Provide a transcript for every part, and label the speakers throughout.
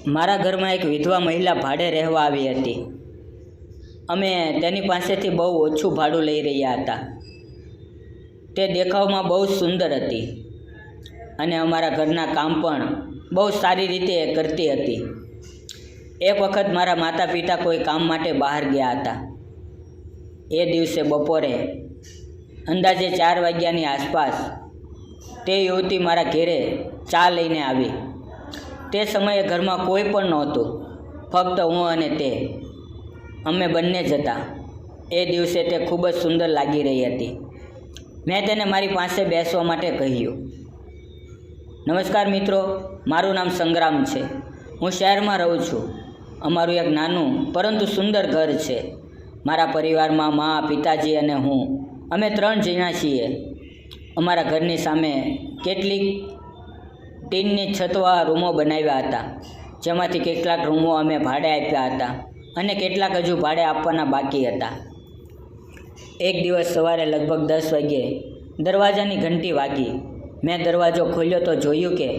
Speaker 1: મારા ઘરમાં એક વિધવા મહિલા ભાડે રહેવા આવી હતી. અમે તેની પાસેથી બહુ ઓછું ભાડું લઈ રહ્યા હતા. તે દેખાવમાં બહુ સુંદર હતી અને અમારા ઘરના કામ પણ બહુ સારી રીતે કરતી હતી. એક વખત મારા માતા પિતા કોઈ કામ માટે બહાર ગયા હતા. એ દિવસે બપોરે અંદાજે 4 વાગ્યાની આસપાસ તે યુવતી મારા ઘેરે ચા લઈને આવી. તે સમયે ઘરમાં કોઈ પણ નહોતું, ફક્ત હું અને તે. અમે બંને જ હતા. એ દિવસે તે ખૂબ જ સુંદર લાગી રહી હતી. મેં તેને મારી પાસે બેસવા માટે કહ્યું. નમસ્કાર મિત્રો, મારું નામ સંગ્રામ છે. હું શહેરમાં રહું છું. અમારું એક નાનું પરંતુ સુંદર ઘર છે. મારા પરિવારમાં મા, પિતાજી અને હું, અમે 3 જણા છીએ. અમારા ઘરની સામે કેટલીક ટીનની છતવાળા રૂમો બનાવ્યા હતા, જેમાંથી કેટલાક રૂમો અમે ભાડે આપ્યા હતા અને કેટલાક હજુ ભાડે આપવાના બાકી હતા. એક દિવસ સવારે લગભગ 10 વાગ્યે દરવાજાની ઘંટી વાગી. મેં દરવાજો ખોલ્યો તો જોયું કે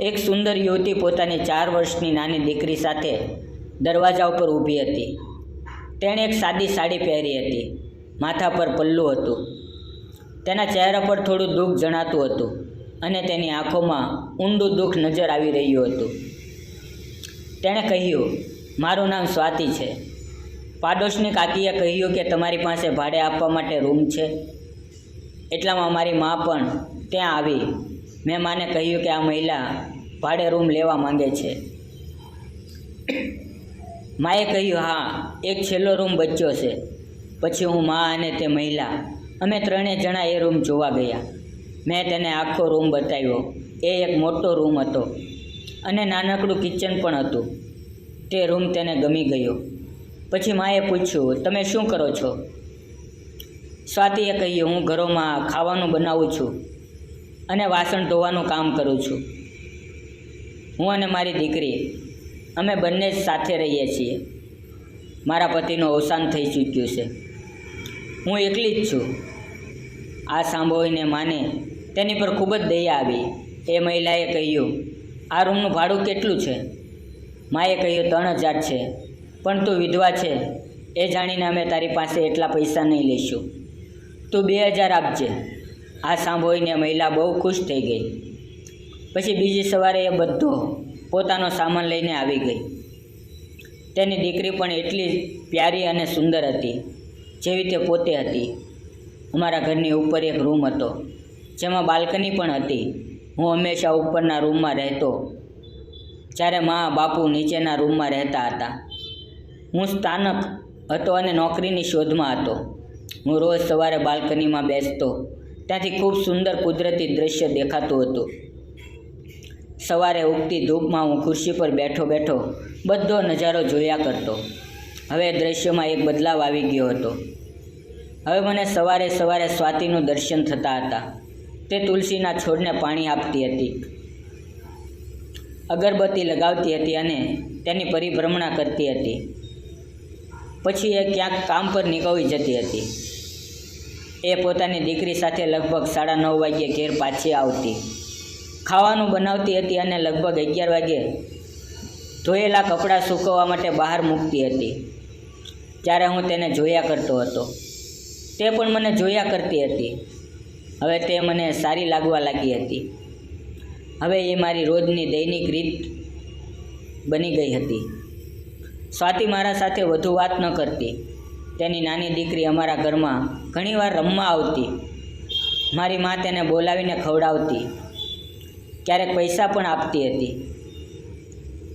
Speaker 1: એક સુંદર યુવતી પોતાની 4 વર્ષની નાની દીકરી સાથે દરવાજા ઉપર ઊભી હતી. તેણે એક સાદી સાડી પહેરી હતી. માથા પર પલ્લું હતું. તેના ચહેરા પર થોડું દુઃખ જણાતું હતું અને તેની આંખોમાં ઊંડું દુઃખ નજર આવી રહ્યું હતું. તેણે કહ્યું, મારું નામ સ્વાતિ છે. પાડોશની કાકીએ કહ્યું કે તમારી પાસે ભાડે આપવા માટે રૂમ છે. એટલામાં મારી મા પણ ત્યાં આવી. મેં માને કહ્યું કે આ મહિલા ભાડે રૂમ લેવા માંગે છે. માએ કહ્યું, હા, એક છેલ્લો રૂમ બચ્યો છે. પછી હું, મા અને તે મહિલા, અમે 3 જણા એ રૂમ જોવા ગયા. મેં તેને આખો રૂમ બતાવ્યો. એ એક મોટો રૂમ હતો અને નાનકડું કિચન પણ હતું. તે રૂમ તેને ગમી ગયો. પછી માએ પૂછ્યું, તમે શું કરો છો? સ્વાતિએ કહ્યું, હું ઘરોમાં ખાવાનું બનાવું છું અને વાસણ ધોવાનું કામ કરું છું. હું અને મારી દીકરી, અમે બંને જ સાથે રહીએ છીએ. મારા પતિનું અવસાન થઈ ચૂક્યું છે. હું એકલી જ છું. આ સાંભળીને માને તેની પર ખૂબ જ દયા આવી. એ મહિલાએ કહ્યું, આ રૂમનું ભાડું કેટલું છે? માએ કહ્યું, 3000 છે. પણ તું વિધવા છે એ જાણીને અમે તારી પાસે એટલા પૈસા નહીં લઈશું. તું 2000 આપજે. આ સાંભળીને મહિલા બહુ ખુશ થઈ ગઈ. પછી બીજી સવારે એ બધો પોતાનો સામાન લઈને આવી ગઈ. તેની દીકરી પણ એટલી પ્યારી અને સુંદર હતી જેવી તે પોતે હતી. અમારા ઘરની ઉપર એક રૂમ હતો, જેમાં બાલ્કની પણ હતી. હું હંમેશા ઉપરના રૂમમાં રહેતો, જ્યારે મા, બાપુ નીચેના રૂમમાં રહેતા હતા. હું સ્થાનક હતો અને નોકરીની શોધમાં હતો. હું રોજ સવારે બાલ્કનીમાં બેસતો. ત્યાંથી ખૂબ સુંદર કુદરતી દૃશ્ય દેખાતું હતું. સવારે ઉગતી ધૂપમાં હું ખુરશી પર બેઠો બેઠો બધો નજારો જોયા કરતો. હવે દૃશ્યમાં એક બદલાવ આવી ગયો હતો. હવે મને સવારે સવારે સ્વાતિનું દર્શન થતા હતા. તે તુલસીના છોડને પાણી આપતી હતી, અગરબત્તી લગાવતી હતી અને તેની પરિભ્રમણા કરતી હતી. પછી એ ક્યાંક કામ પર નીકળી જતી હતી. એ પોતાની દીકરી સાથે લગભગ 9:30 વાગ્યે ઘેર પાછી આવતી. ખાવાનું બનાવતી હતી અને લગભગ 11 વાગ્યે ધોયેલા કપડાં સૂકવવા માટે બહાર મૂકતી હતી. ત્યારે હું તેને જોયા કરતો હતો. તે પણ મને જોયા કરતી હતી. હવે તે મને સારી લાગવા લાગી હતી. હવે એ મારી રોજની દૈનિક રીત બની ગઈ હતી. સ્વાતિ મારા સાથે વધુ વાત ન કરતી. તેની નાની દીકરી અમારા ઘરમાં ઘણીવાર રમવા આવતી. મારી મા તેને બોલાવીને ખવડાવતી, ક્યારેક પૈસા પણ આપતી હતી.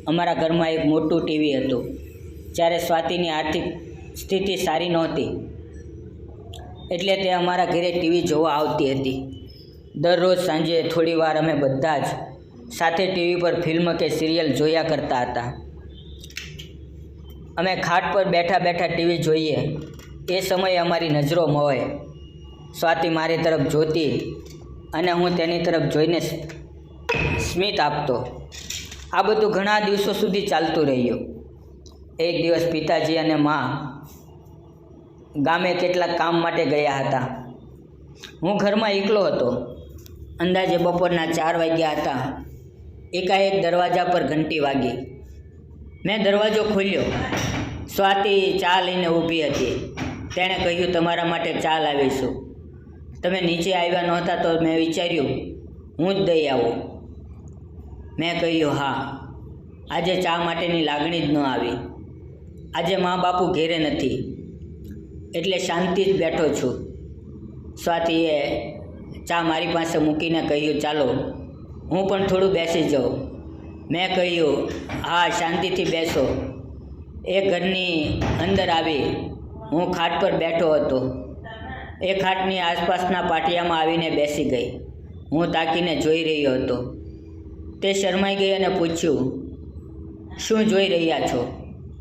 Speaker 1: અમારા ઘરમાં એક મોટું ટીવી હતું. જ્યારે સ્વાતિની આર્થિક સ્થિતિ સારી નહોતી, એટલે તે અમારા ઘરે ટીવી જોવા આવતી હતી. દરરોજ સાંજે થોડી વાર અમે બધા જ સાથે ટીવી પર ફિલ્મ કે સિરિયલ જોયા કરતા હતા. અમે ખાટ પર બેઠા બેઠા ટીવી જોઈએ. એ સમયે અમારી નજરો મોહે. સ્વાતિ મારી તરફ જોતી અને હું તેની તરફ જોઈને સ્મિત આપતો. આ બધું ઘણા દિવસો સુધી ચાલતું રહ્યું. એક દિવસ પિતાજી અને મા ગામે કેટલાક કામ માટે ગયા હતા. હું ઘરમાં એકલો હતો. અંદાજે બપોરના 4 વાગ્યા હતા. એકાએક દરવાજા પર ઘંટી વાગી. મેં દરવાજો ખોલ્યો. સ્વાતિ ચા લઈને ઊભી હતી. તેણે કહ્યું, તમારા માટે ચા લાવીશું. તમે નીચે આવ્યા નહોતા તો મેં વિચાર્યું હું જ દઈ આવું. મેં કહ્યું, હા, આજે ચા માટેની લાગણી જ ન આવી. આજે મા બાપુ ઘેરે નથી એટલે શાંતિ જ બેઠો છું. સ્વાતિએ ચા મારી પાસે મૂકીને કહ્યું, ચાલો હું પણ થોડું બેસી જાઉં. મેં કહ્યું, હા, શાંતિથી બેસો. એ ઘરની અંદર આવી હું ખાટ પર બેઠો હતો. એ ખાટની આસપાસના પાટિયામાં આવીને બેસી ગઈ. હું તાકીને જોઈ રહ્યો હતો. તે શરમાઈ ગઈ અને પૂછ્યું, શું જોઈ રહ્યા છો?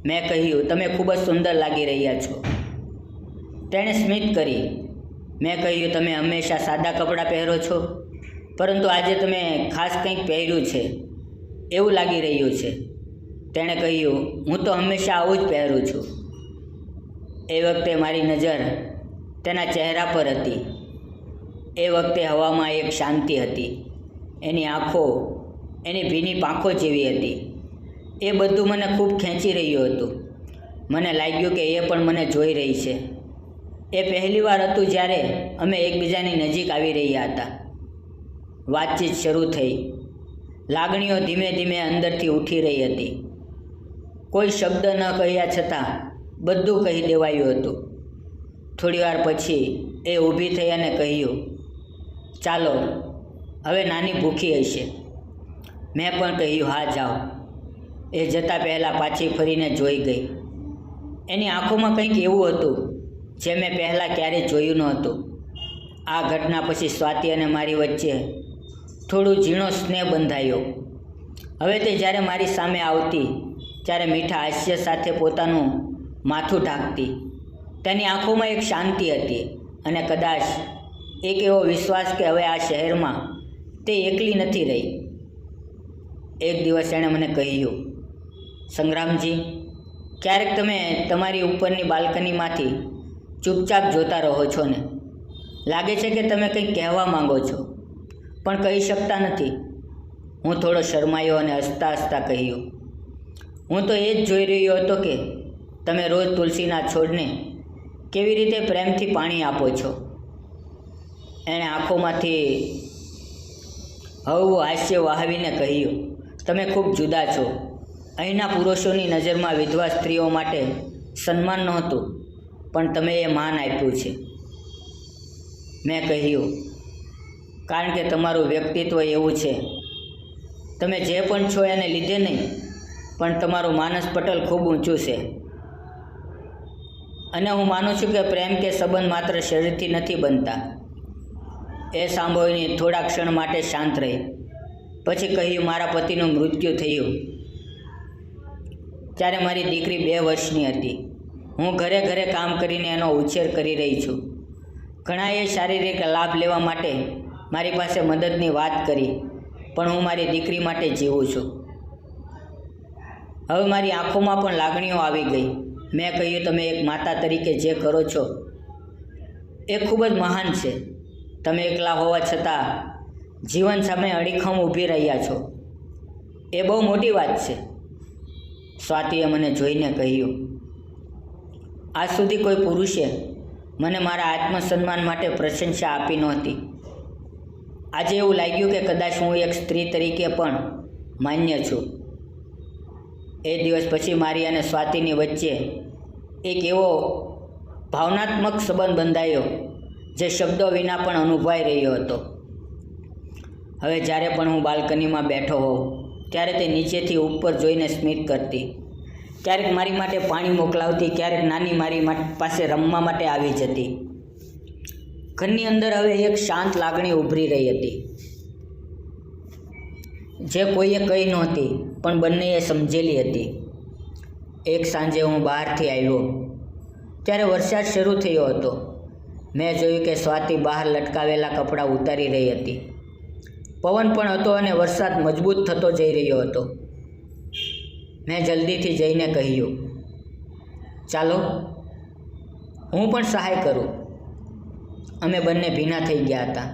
Speaker 1: મેં કહ્યું, તમે ખૂબ જ સુંદર લાગી રહ્યા છો. તેણે સ્મિત કરી. મેં કહ્યું, તમે હંમેશા સાદા કપડાં પહેરો છો, પરંતુ આજે તમે ખાસ કંઈક પહેર્યું છે એવું લાગી રહ્યું છે. તેણે કહ્યું, હું તો હંમેશા આવું જ પહેરું છું. એ વખતે મારી નજર તેના ચહેરા પર હતી. એ વખતે હવામાં એક શાંતિ હતી. એની આંખો એની ભીની પાંખો જેવી હતી. એ બધું મને ખૂબ ખેંચી રહ્યું હતું. મને લાગ્યું કે એ પણ મને જોઈ રહી છે. એ પહેલીવાર હતું જ્યારે અમે એકબીજાની નજીક આવી રહ્યા હતા. વાતચીત શરૂ થઈ. લાગણીઓ ધીમે ધીમે અંદરથી ઉઠી રહી હતી. કોઈ શબ્દ ન કહ્યા છતાં બધું કહી દેવાયું હતું. થોડીવાર પછી એ ઊભી થઈ અને કહ્યું, ચાલો, હવે નાની ભૂખી હશે. મેં પણ કહ્યું, હા, જાઓ. એ જતાં પહેલાં પાછી ફરીને જોઈ ગઈ. એની આંખોમાં કંઈક એવું હતું જે મેં પહેલાં ક્યારેય જોયું નહોતું. આ ઘટના પછી સ્વાતિ અને મારી વચ્ચે થોડું ઝીણો સ્નેહ બંધાયો. હવે તે જ્યારે મારી સામે આવતી ત્યારે મીઠા હાસ્ય સાથે પોતાનું માથું ઢાંકતી. તેની આંખોમાં એક શાંતિ હતી અને કદાચ એક એવો વિશ્વાસ કે હવે આ શહેરમાં તે એકલી નથી રહી. એક દિવસ એણે મને કહ્યું, સંગ્રામજી, ક્યારેક તમે તમારી ઉપરની બાલ્કનીમાંથી ચૂપચાપ જોતા રહો છો ને? લાગે છે કે તમે કંઈક કહેવા માંગો છો પણ કહી શકતા નથી. હું થોડો શરમાયો અને હસતા હસતા કહ્યું, હું તો એ જ જોઈ રહ્યો હતો કે તમે રોજ તુલસીના છોડને કેવી રીતે પ્રેમથી પાણી આપો છો. એણે આંખોમાંથી હળવું હાસ્ય વહાવીને કહ્યું, તમે ખૂબ જુદા છો. અહીંના પુરુષોની નજરમાં વિધવા સ્ત્રીઓ માટે સન્માન નહોતું, પણ તમે એ માન આપ્યું છે. મેં કહ્યું, કારણ કે તમારું વ્યક્તિત્વ એવું છે. તમે જે પણ છો એને લીધે નહીં, પણ તમારું માનસ પટલ ખૂબ ઊંચું છે. અને હું માનું છું કે પ્રેમ કે સંબંધ માત્ર શરીરથી નથી બનતા. એ સાંભળીને થોડા ક્ષણ માટે શાંત રહી. પછી કહ્યું, મારા પતિનું મૃત્યુ થયું ત્યારે મારી દીકરી 2 વર્ષની હતી. હું ઘરે ઘરે કામ કરીને એનો ઉછેર કરી રહી છું. ઘણાએ શારીરિક લાભ લેવા માટે મારી પાસે મદદની વાત કરી, પણ હું મારી દીકરી માટે જીવું છું. હવે મારી આંખોમાં પણ લાગણીઓ આવી ગઈ. મેં કહ્યું, તમે એક માતા તરીકે જે કરો છો એ ખૂબ જ મહાન છે. તમે એકલા હોવા છતાં જીવન સામે અડીખમ ઊભી રહ્યા છો. એ બહુ મોટી વાત છે. સ્વાતિએ મને જોઈને કહ્યું, આજ સુધી કોઈ પુરુષે મને મારા આત્મસન્માન માટે પ્રશંસા આપી નહોતી. આજે એવું લાગ્યું કે કદાચ હું એક સ્ત્રી તરીકે પણ માન્ય છું. એ દિવસ પછી મારી અને સ્વાતિની વચ્ચે એક એવો ભાવનાત્મક સંબંધ બંધાયો જે શબ્દો વિના પણ અનુભવાઈ રહ્યો હતો. હવે જ્યારે પણ હું બાલ્કનીમાં બેઠો હોઉં ત્યારે તે નીચેથી ઉપર જોઈને સ્મિત કરતી. ક્યારેક મારી માટે પાણી મોકલાવતી, ક્યારેક નાની મારી પાસે રમવા માટે આવી જતી. ઘરની અંદર હવે એક શાંત લાગણી ઉભરી રહી હતી જે કોઈએ કહી નહોતી, પણ બંનેએ સમજેલી હતી. એક સાંજે હું બહારથી આવ્યો ત્યારે વરસાદ શરૂ થયો હતો. મેં જોયું કે સ્વાતિ બહાર લટકાવેલા કપડાં ઉતારી રહી હતી. પવન પણ હતો અને વરસાદ મજબૂત થતો જઈ રહ્યો હતો. મેં જલ્દીથી જઈને કહ્યું, ચાલો હું પણ સહાય કરું. અમે બંને ભીના થઈ ગયા હતા.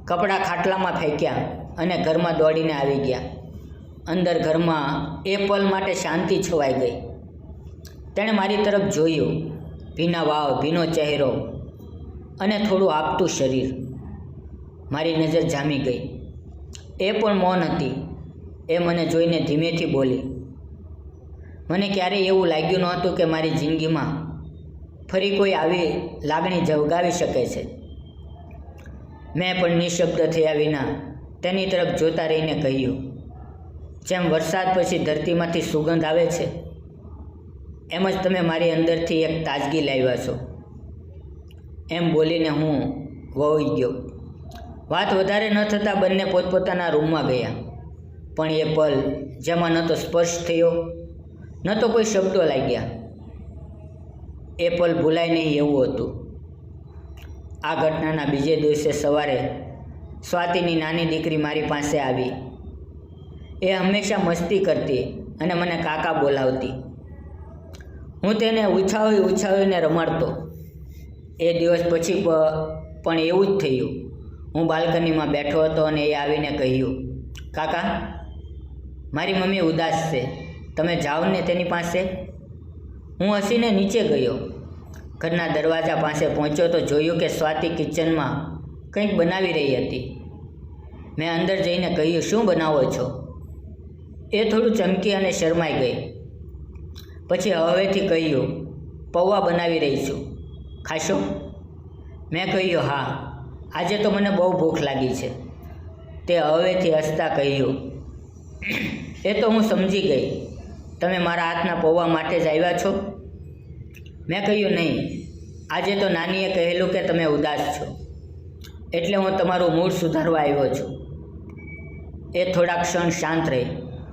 Speaker 1: કપડાં ખાટલામાં ફેંક્યા અને ઘરમાં દોડીને આવી ગયા. અંદર ઘરમાં એ પલ માટે શાંતિ છવાઈ ગઈ. તેણે મારી તરફ જોયું. ભીના વાવ, ભીનો ચહેરો અને થોડું આપતું શરીર. મારી નજર જામી ગઈ. એ પણ મૌન હતી. એ મને જોઈને ધીમેથી બોલી. મને ક્યારેય એવું લાગ્યું નહોતું કે મારી જિંદગીમાં ફરી કોઈ આવી લાગણી જગાવી શકે છે. મેં પણ નિશબ્દ થયા વિના તેની તરફ જોતા રહીને કહ્યું, જેમ વરસાદ પછી ધરતીમાંથી સુગંધ આવે છે, એમ જ તમે મારી અંદરથી એક તાજગી લાવ્યા છો. એમ બોલીને હું વહી ગયો. વાત વધારે ન થતાં બંને પોતપોતાના રૂમમાં ગયા. પણ એ પલ જેમાં ન તો સ્પર્શ થયો, ન તો કોઈ શબ્દો લાગ્યા, એ પલ ભૂલાય નહીં એવું હતું. આ ઘટનાના બીજે દિવસે સવારે સ્વાતિની નાની દીકરી મારી પાસે આવી. એ હંમેશા મસ્તી કરતી અને મને કાકા બોલાવતી. હું તેને ઉછાવીને રમાડતો. એ દિવસ પછી પણ એવું જ થયું. હું બાલ્કનીમાં બેઠો હતો અને એ આવીને કહ્યું, કાકા, મારી મમ્મી ઉદાસ છે, તમે જાઓ ને તેની પાસે. હું હસીને નીચે ગયો. ઘરના દરવાજા પાસે પહોંચ્યો તો જોયું કે સ્વાતિ કિચનમાં કંઈક બનાવી રહી હતી. મેં અંદર જઈને કહ્યું, શું બનાવો છો? એ થોડું ચમકી અને શરમાઈ ગઈ. પછી હવેથી કહ્યું, પૌવા બનાવી રહી છું, ખાશો? મેં કહ્યું, હા, આજે તો મને બહુ ભૂખ લાગી છે. તે હવેથી હસતા કહ્યું, એ તો હું સમજી ગઈ, તમે મારા હાથના પૌવા માટે જ આવ્યા છો? મેં કહ્યું, નહીં, આજે તો નાનીએ કહેલું કે તમે ઉદાસ છો, એટલે હું તમારું મૂડ સુધારવા આવ્યો છું. એ થોડા ક્ષણ શાંત રહી,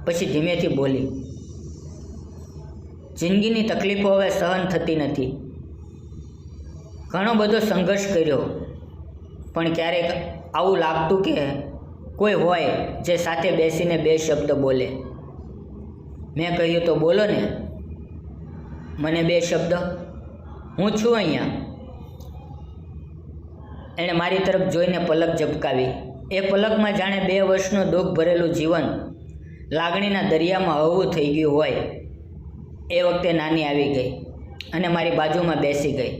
Speaker 1: પછી ધીમેથી બોલી, જિંદગીની તકલીફો હવે સહન થતી નથી. ઘણો બધો સંઘર્ષ કર્યો, પણ ક્યારેક આવું લાગતું કે કોઈ હોય જે સાથે બેસીને બે શબ્દ બોલે. મેં કહ્યું, તો બોલો ને. મને બે શબ્દ? હું છું અહીંયા. એણે મારી તરફ જોઈને પલક ઝબકાવી. એ પલકમાં જાણે 2 વર્ષનું દુઃખ ભરેલું જીવન લાગણીના દરિયામાં હળવું થઈ ગયું હોય. એ વખતે નાની આવી ગઈ અને મારી બાજુમાં બેસી ગઈ.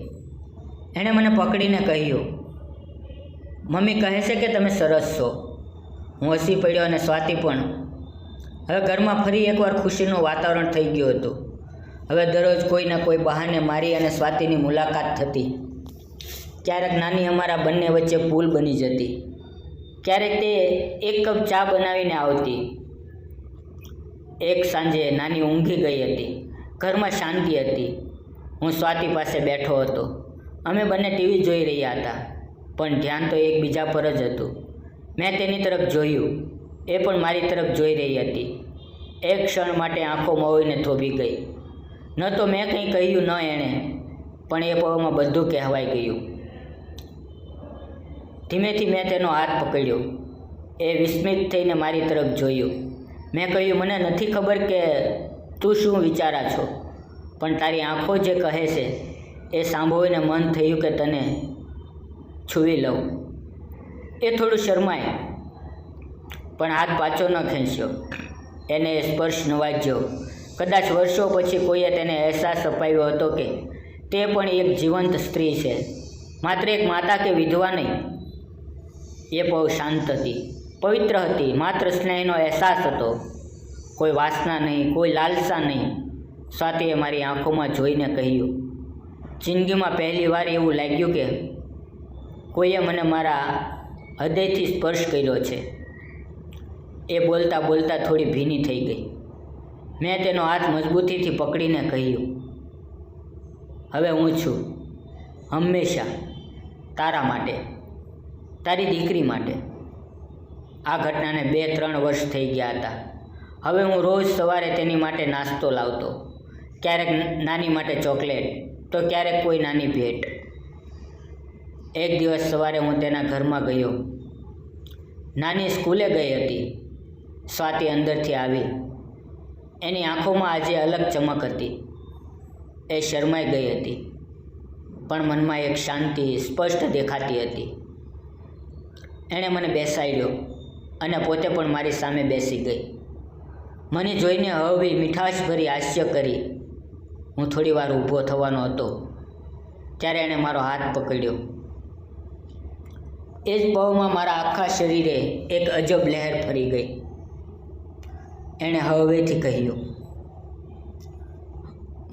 Speaker 1: એણે મને પકડીને કહ્યું, મમ્મી કહે છે કે તમે સરસ છો. હું હસી પડ્યો અને સ્વાતિ પણ. હવે ઘરમાં ફરી એકવાર ખુશીનું વાતાવરણ થઈ ગયું હતું. હવે દરરોજ કોઈના કોઈ બહાને મારી અને સ્વાતિની મુલાકાત થતી. ક્યારેક નાની અમારા બંને વચ્ચે પુલ બની જતી. ક્યારેક તે 1 કપ ચા બનાવીને આવતી. એક સાંજે નાની ઊંઘી ગઈ હતી. ઘરમાં શાંતિ હતી. હું સ્વાતિ પાસે બેઠો હતો. અમે બંને ટીવી જોઈ રહ્યા હતા, પણ ધ્યાન તો એકબીજા પર જ હતું. મેં તેની તરફ જોયું. એ પણ મારી તરફ જોઈ રહી હતી. એક ક્ષણ માટે આંખો મોવીને થોભી ગઈ. ન તો મેં કંઈ કહ્યું, ન એણે, પણ એ પળમાં બધું કહેવાઈ ગયું. ધીમેથી મેં તેનો હાથ પકડ્યો. એ વિસ્મિત થઈને મારી તરફ જોયું. મેં કહ્યું, મને નથી ખબર કે તું શું વિચારા છો, પણ તારી આંખો જે કહે છે એ સાંભળીને મન થયું કે તને છૂવી લઉં. એ થોડું શરમાય, પણ હાથ પાછો ન ખેંચ્યો. એને એ સ્પર્શ નવાજ્યો. કદાચ વર્ષો પછી કોઈએ તેને અહેસાસ અપાવ્યો હતો કે તે પણ એક જીવંત સ્ત્રી છે, માત્ર એક માતા કે વિધવા નહીં. એ બહુ શાંત હતી, પવિત્ર હતી. માત્ર સ્નેહનો અહેસાસ હતો, કોઈ વાસના નહીં, કોઈ લાલસા નહીં. સ્વાતિએ મારી આંખોમાં જોઈને કહ્યું, જિંદગીમાં પહેલી વાર એવું લાગ્યું કે કોઈએ મને મારા હૃદયથી સ્પર્શ કર્યો છે. એ બોલતા બોલતા થોડી ભીની થઈ ગઈ. મેં તેનો હાથ મજબૂતીથી પકડીને કહ્યું, હવે હું છું હંમેશા તારા માટે, તારી દીકરી માટે. આ ઘટનાને 2-3 વર્ષ થઈ ગયા હતા. હવે હું રોજ સવારે તેની માટે નાસ્તો લાવતો. ક્યારેક નાની માટે ચોકલેટ, તો ક્યારેક કોઈ નાની ભેટ. એક દિવસ સવારે હું તેના ઘરમાં ગયો. નાની સ્કૂલે ગઈ હતી. સ્વાતિ અંદરથી આવી. એની આંખોમાં આજે અલગ ચમક હતી. એ શરમાઈ ગઈ હતી, પણ મનમાં એક શાંતિ સ્પષ્ટ દેખાતી હતી. એણે મને બેસાડ્યો અને પોતે પણ મારી સામે બેસી ગઈ. મને જોઈને હળવી મીઠાશભરી હાસ્ય કરી. હું થોડી વાર ઊભો થવાનો હતો ત્યારે એણે મારો હાથ પકડ્યો. એ જ પળમાં મારા આખા શરીરે એક અજબ લહેર ફરી ગઈ. એણે હળવેથી કહ્યું,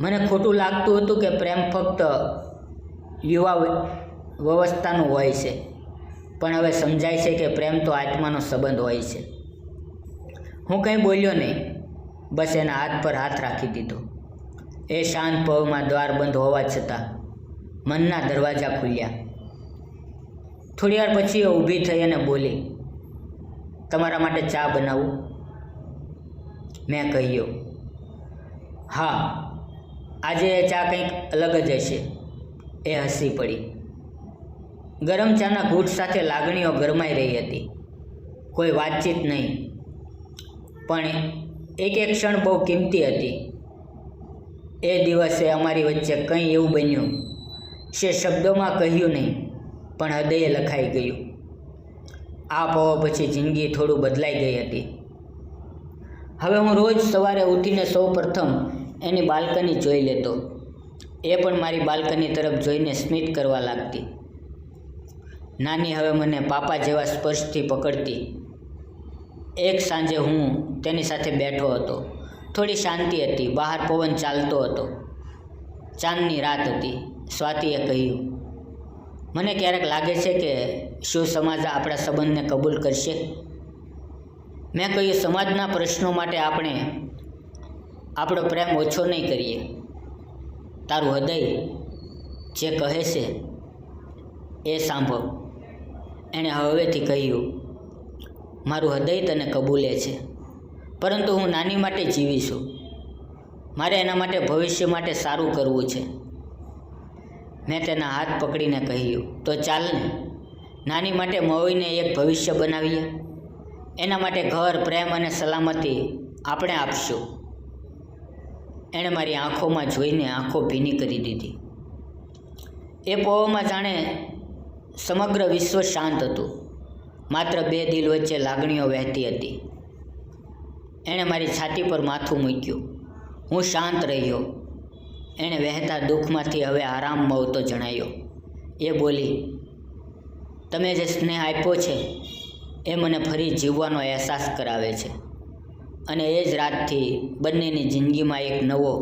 Speaker 1: મને ખોટું લાગતું હતું કે પ્રેમ ફક્ત યુવા વ્યવસ્થાનું હોય છે, પણ હવે સમજાય છે કે પ્રેમ તો આત્માનો સંબંધ હોય છે. હું કંઈ બોલ્યો નહીં, બસ એના હાથ પર હાથ રાખી દીધો. એ શાંત પળમાં દ્વાર બંધ હોવા છતાં મનના દરવાજા ખુલ્યા. થોડી વાર પછી એ ઊભી થઈ અને બોલી, તમારા માટે ચા બનાવું? મેં કહ્યું, હા, આજે એ ચા કંઈક અલગ જ હશે. એ હસી પડી. ગરમ ચાના ઘૂંટ સાથે લાગણીઓ ગરમાઈ રહી હતી. કોઈ વાતચીત નહીં, પણ એક એક ક્ષણ બહુ કિંમતી હતી. એ દિવસે અમારી વચ્ચે કંઈ એવું બન્યું જે શબ્દોમાં કહ્યું નહીં, પણ હૃદયે લખાઈ ગયું. આ પળો પછી જિંદગી થોડું બદલાઈ ગઈ હતી. હવે હું રોજ સવારે ઉઠીને સૌ પ્રથમ એની બાલ્કની જોઈ લેતો. એ પણ મારી બાલ્કની તરફ જોઈને સ્મિત કરવા લાગતી. નાની હવે મને પાપા જેવા સ્પર્શથી પકડતી. એક સાંજે હું તેની સાથે બેઠો હતો. થોડી શાંતિ હતી. બહાર પવન ચાલતો હતો. ચાંદની રાત હતી. સ્વાતિએ કહ્યું, મને ક્યારેક લાગે છે કે શું સમાજ આપણા સંબંધને કબૂલ કરશે? મેં કહ્યું, સમાજના પ્રશ્નો માટે આપણે આપણો પ્રેમ ઓછો નહીં કરીએ. તારું હૃદય જે કહે છે એ સાંભળ. એણે હળવેથી કહ્યું, મારું હૃદય તને કબૂલે છે, પરંતુ હું નાની માટે જીવી છું. મારે એના માટે ભવિષ્ય માટે સારું કરવું છે. મેં તેના હાથ પકડીને કહ્યું, તો ચાલ ને, નાની માટે મળીને એક ભવિષ્ય બનાવીએ. એના માટે ઘર, પ્રેમ અને સલામતી આપણે આપશું. એણે મારી આંખોમાં જોઈને આંખો ભીની કરી દીધી. એ પળોમાં જાણે સમગ્ર વિશ્વ શાંત હતું. માત્ર બે દિલ વચ્ચે લાગણીઓ વહેતી હતી. એણે મારી છાતી પર માથું મૂક્યું. હું શાંત રહ્યો. એણે વહેતા દુઃખમાંથી હવે આરામ મળતો જણાયો. એ બોલી, તમે જે સ્નેહ આપ્યો છે એ મને ફરી જીવવાનો અહેસાસ કરાવે છે. અને એ જ રાતથી બંનેની જિંદગીમાં એક નવો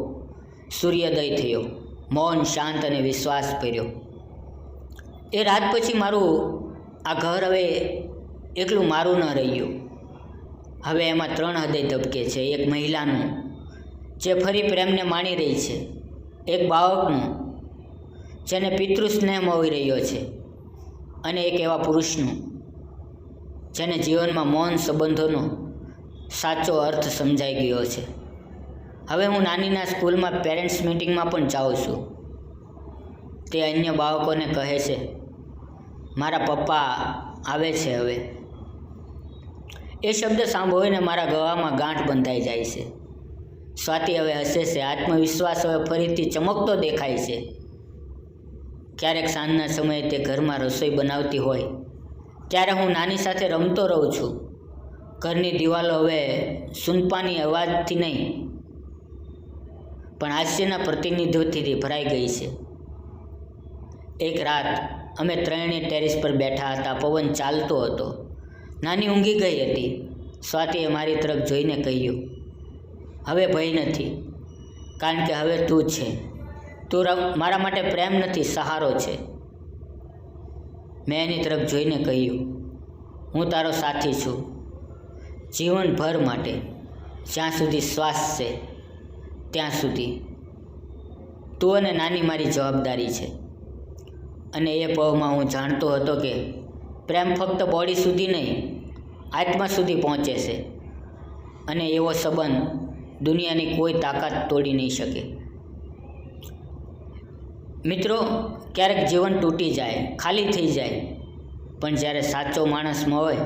Speaker 1: સૂર્યોદય થયો. મૌન, શાંત અને વિશ્વાસ ભર્યો. એ રાત પછી મારું આ ઘર હવે એકલું મારું ન રહ્યું. હવે એમાં 3 હૃદય ધબકે છે. એક મહિલાનું જે ફરી પ્રેમને માણી રહી છે, એક બાળકનું જેને પિતૃસ્નેહ મળી રહ્યો છે, અને એક એવા પુરુષનું જેને જીવનમાં મૌન સંબંધોનો સાચો અર્થ સમજાઈ ગયો છે. હવે હું નાનીના સ્કૂલમાં પેરેન્ટ્સ મિટિંગમાં પણ જાઉં છું. તે અન્ય બાળકોને કહે છે, મારા પપ્પા આવે છે હવે. એ શબ્દ સાંભળીને મારા ગળામાં ગાંઠ બંધાઈ જાય છે. સ્વાતિ હવે હસે છે. આત્મવિશ્વાસ હવે ફરીથી ચમકતો દેખાય છે. ક્યારેક સાંજના સમયે તે ઘરમાં રસોઈ બનાવતી હોય ત્યારે હું નાની સાથે રમતો રહું છું. ઘરની દિવાલો હવે સૂનપાની અવાજથી નહીં, પણ હાસ્યના પ્રતિનિધિત્વથી ભરાઈ ગઈ છે. એક રાત અમે ત્રણેય ટેરેસ પર બેઠા હતા. પવન ચાલતો હતો. નાની ઊંઘી ગઈ હતી. સ્વાતિએ મારી તરફ જોઈને કહ્યું, હવે ભય નથી, કારણ કે હવે તું છે. તું મારા માટે પ્રેમ નથી, સહારો છે. મેં એની તરફ જોઈને કહ્યું, હું તારો સાથી છું, જીવનભર માટે. જ્યાં સુધી શ્વાસ છે ત્યાં સુધી. તું અને નાની મારી જવાબદારી છે. અને એ પળમાં હું જાણતો હતો કે પ્રેમ ફક્ત બોડી સુધી નહીં, આત્મા સુધી પહોંચે છે. અને એવો સંબંધ દુનિયાની કોઈ તાકાત તોડી નહીં શકે. મિત્રો, ક્યારેક જીવન તૂટી જાય, ખાલી થઈ જાય, પણ જ્યારે સાચો માણસ મળે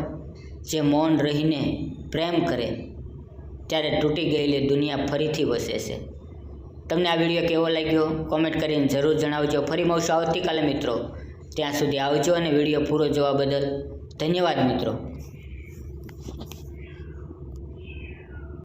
Speaker 1: જે મૌન રહીને પ્રેમ કરે, ત્યારે તૂટી ગયેલી દુનિયા ફરીથી વસે છે. તમને આ વિડીયો કેવો લાગ્યો કોમેન્ટ કરીને જરૂર જણાવજો. ફરી મળશું આવતીકાલે મિત્રો. ત્યાં સુધી આવજો અને વિડીયો પૂરો જોવા બદલ ધન્યવાદ મિત્રો.